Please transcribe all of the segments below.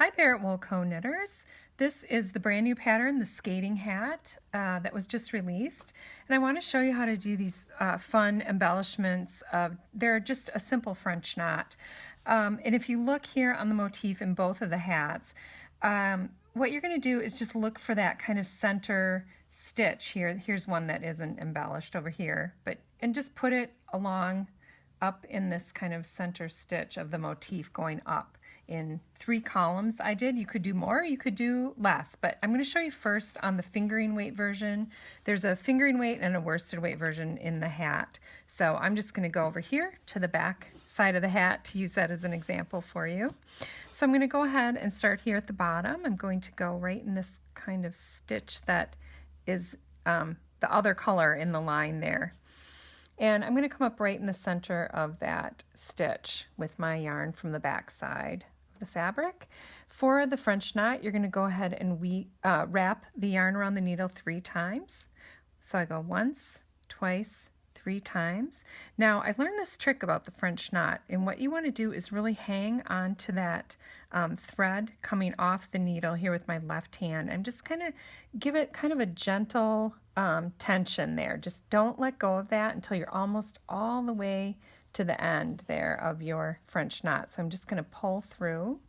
Hi Barrett Wool Co-Knitters. This is the brand new pattern, the skating hat, that was just released. And I want to show you how to do these fun embellishments. They're just a simple French knot. And if you look here on the motif in both of the hats, what you're going to do is just look for that kind of center stitch here. Here's one that isn't embellished over here, and just put it along up in this kind of center stitch of the motif going up in 3 columns. I did. You could do more, you could do less, but I'm going to show you first on the fingering weight version. There's a fingering weight and a worsted weight version in the hat. So I'm just going to go over here to the back side of the hat to use that as an example for you. So I'm going to go ahead and start here at the bottom. I'm going to go right in this kind of stitch that is the other color in the line there. And I'm going to come up right in the center of that stitch with my yarn from the back side of the fabric. For the French knot, you're going to go ahead and wrap the yarn around the needle 3 times. So I go once, twice, 3 times. Now I learned this trick about the French knot, and what you want to do is really hang on to that thread coming off the needle here with my left hand. I'm just kind of give it kind of a gentle tension there. Just don't let go of that until you're almost all the way to the end there of your French knot. So I'm just going to pull through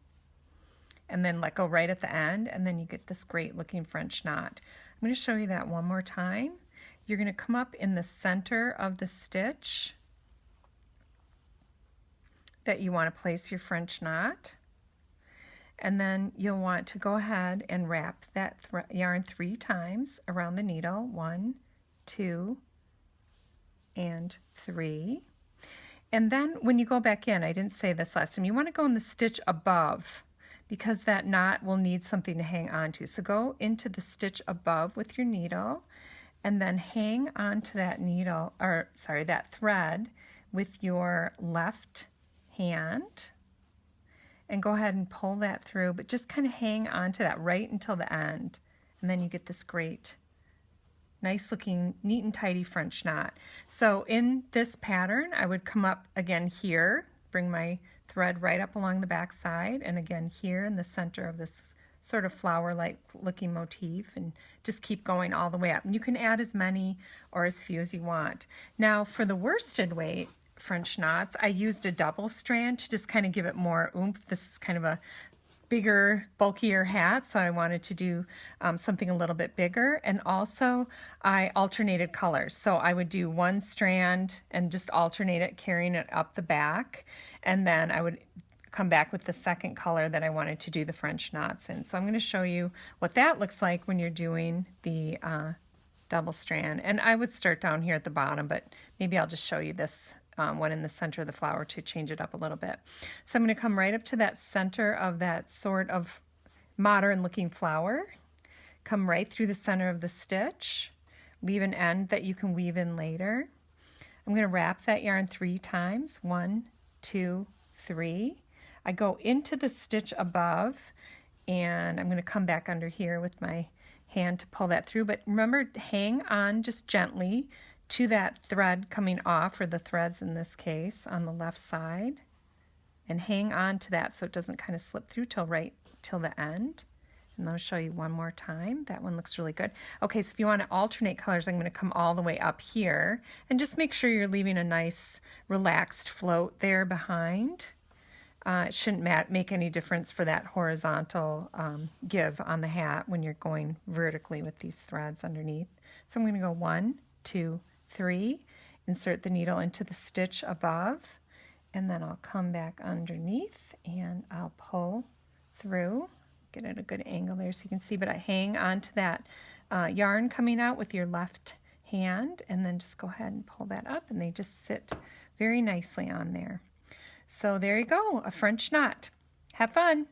and then let go right at the end, and then you get this great looking French knot. I'm going to show you that one more time. You're going to come up in the center of the stitch that you want to place your French knot, and then you'll want to go ahead and wrap that yarn 3 times around the needle. 1, 2, and 3. And then when you go back in, I didn't say this last time, you want to go in the stitch above, because that knot will need something to hang on to. So go into the stitch above with your needle, and then hang on to that needle, or sorry, that thread with your left hand, and go ahead and pull that through, but just kind of hang on to that right until the end, and then you get this great nice looking neat and tidy French knot. So in this pattern, I would come up again here, bring my thread right up along the back side, and again here in the center of this sort of flower-like looking motif, and just keep going all the way up. And you can add as many or as few as you want. Now for the worsted weight French knots, I used a double strand to just kind of give it more oomph. This is kind of a bigger, bulkier hat, so I wanted to do something a little bit bigger. And also I alternated colors, so I would do 1 strand and just alternate it, carrying it up the back, and then I would come back with the second color that I wanted to do the French knots in. So I'm going to show you what that looks like when you're doing the double strand. And I would start down here at the bottom, but maybe I'll just show you this one in the center of the flower to change it up a little bit. So I'm going to come right up to that center of that sort of modern looking flower, come right through the center of the stitch, leave an end that you can weave in later. I'm going to wrap that yarn 3 times, 1, 2, 3. I go into the stitch above, and I'm going to come back under here with my hand to pull that through, but remember, hang on just gently to that thread coming off, or the threads in this case on the left side, and hang on to that so it doesn't kind of slip through till right till the end. And I'll show you one more time. That one looks really good. Okay, so if you want to alternate colors, I'm going to come all the way up here, and just make sure you're leaving a nice relaxed float there behind. It shouldn't make any difference for that horizontal give on the hat when you're going vertically with these threads underneath. So I'm going to go 1, 2, 3, insert the needle into the stitch above, and then I'll come back underneath and I'll pull through, get at a good angle there so you can see, but I hang on to that yarn coming out with your left hand, and then just go ahead and pull that up, and they just sit very nicely on there. So there you go, a French knot. Have fun!